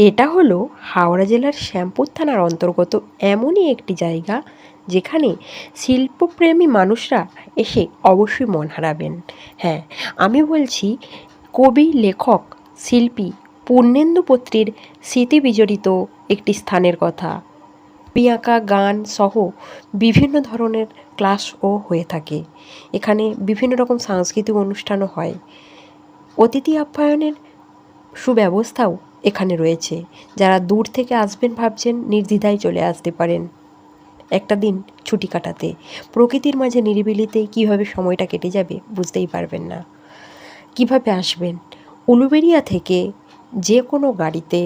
এটা হলো হাওড়া জেলার শ্যামপুর থানার অন্তর্গত এমনই একটি জায়গা যেখানে শিল্পপ্রেমী মানুষরা এসে অবশ্যই মন হারাবেন। হ্যাঁ, আমি বলছি কবি, লেখক, শিল্পী পূর্ণেন্দু পত্রীর স্মৃতি বিজড়িত একটি স্থানের কথা। ছবি আঁকা, গান সহ বিভিন্ন ধরনের ক্লাসও হয়ে থাকে। এখানে বিভিন্ন রকম সাংস্কৃতিক অনুষ্ঠানও হয়। অতিথি আপ্যায়নের সুব্যবস্থাও এখানে রয়েছে। যারা দূর থেকে আসবেন ভাবছেন, নির্দ্বিধায় চলে আসতে পারেন একটা দিন ছুটি কাটাতে। প্রকৃতির মাঝে নিরিবিলিতে কীভাবে সময়টা কেটে যাবে বুঝতেই পারবেন না। কিভাবে আসবেন? উলুবেড়িয়া থেকে যে কোনো গাড়িতে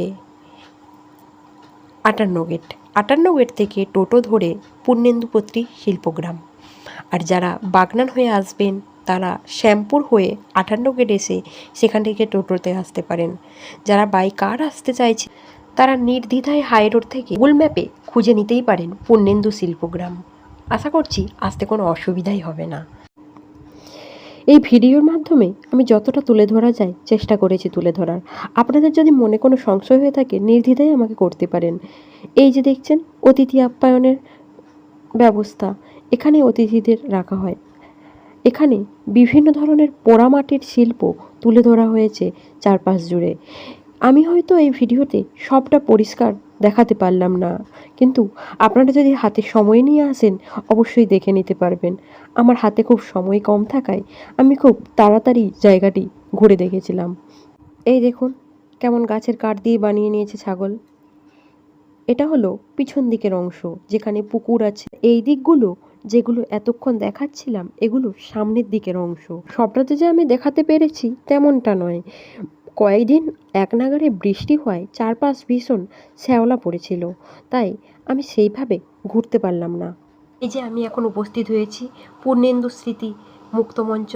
58 গেট থেকে টোটো ধরে পূর্ণেন্দু পত্রী শিল্পগ্রাম। আর যারা বাগনান হয়ে আসবেন তারা শ্যামপুর হয়ে 58 গেট এসে সেখান থেকে টোটোতে আসতে পারেন। যারা বাই কার আসতে চাইছে তারা নির্দ্বিধায় হাই রোড থেকে গুগল ম্যাপে খুঁজে নিতেই পারেন পূর্ণেন্দু শিল্পগ্রাম। আশা করছি আসতে কোনো অসুবিধাই হবে না। এই ভিডিওর মাধ্যমে আমি যতটা তুলে ধরা যায় চেষ্টা করেছি তুলে ধরার। আপনাদের যদি মনে কোনো সংশয় হয়ে থাকে নির্দ্বিধায় আমাকে করতে পারেন। এই যে দেখছেন অতিথি আপ্যায়নের ব্যবস্থা, এখানে অতিথিদের রাখা হয়। এখানে বিভিন্ন ধরনের পোড়ামাটির শিল্প তুলে ধরা হয়েছে চারপাশ জুড়ে। আমি হয়তো এই ভিডিওতে সবটা পরিষ্কার দেখাতে পারলাম না, কিন্তু আপনারা যদি হাতে সময় নিয়ে আসেন অবশ্যই দেখে নিতে পারবেন। আমার হাতে খুব সময় কম থাকায় আমি খুব তাড়াতাড়ি জায়গাটি ঘুরে দেখেছিলাম। এই দেখুন কেমন গাছের কাঠ দিয়ে বানিয়ে নিয়েছে ছাগল। এটা হলো পিছন দিকের অংশ যেখানে পুকুর আছে। এই দিকগুলো যেগুলো এতক্ষণ দেখাচ্ছিলাম এগুলো সামনের দিকের অংশ। সবটাতে যে আমি দেখাতে পেরেছি তেমনটা নয়। কয়েকদিন এক নাগাড়ে বৃষ্টি হওয়ায় চারপাশ ভীষণ শ্যাওলা পড়েছিল, তাই আমি সেইভাবে ঘুরতে পারলাম না। এই যে আমি এখন উপস্থিত হয়েছি পূর্ণেন্দু স্মৃতি মুক্তমঞ্চ।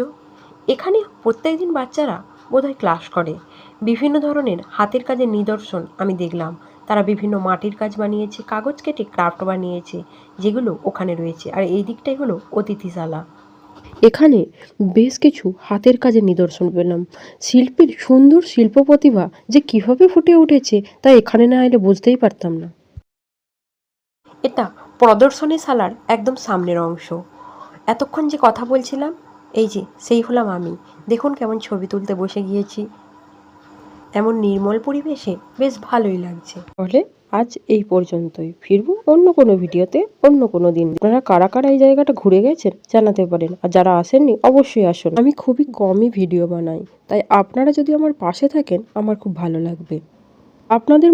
এখানে প্রত্যেকদিন বাচ্চারা বোধহয় ক্লাস করে। বিভিন্ন ধরনের হাতের কাজের নিদর্শন আমি দেখলাম। তারা বিভিন্ন মাটির কাজ বানিয়েছে, কাগজ কেটে ক্রাফট বানিয়েছে, যেগুলো ওখানে রয়েছে। আর এই দিকটাই হলো অতিথিশালা। এখানে বেশ কিছু হাতের কাজের নিদর্শন পেলাম। শিল্পীর সুন্দর শিল্প প্রতিভা যে কিভাবে ফুটে উঠেছে তা এখানে না এলে বুঝতেই পারতাম না। এটা প্রদর্শনীশালার একদম সামনের অংশ। এতক্ষণ যে কথা বলছিলাম এই যে সেই হলাম আমি। দেখুন কেমন ছবি তুলতে বসে গিয়েছি। এমন নির্মল পরিবেশে বেশ ভালোই লাগছে। তাহলে আজ এই পর্যন্তই। ফিরবো অন্য কোনো ভিডিওতে অন্য কোনো দিন। আপনারা কারা কারা এই জায়গাটা ঘুরে গেছেন জানাতে পারেন, আর যারা আসেননি অবশ্যই আসুন। আমি খুবই কমই ভিডিও বানাই, তাই আপনারা যদি আমার পাশে থাকেন আমার খুব ভালো লাগবে। আপনাদের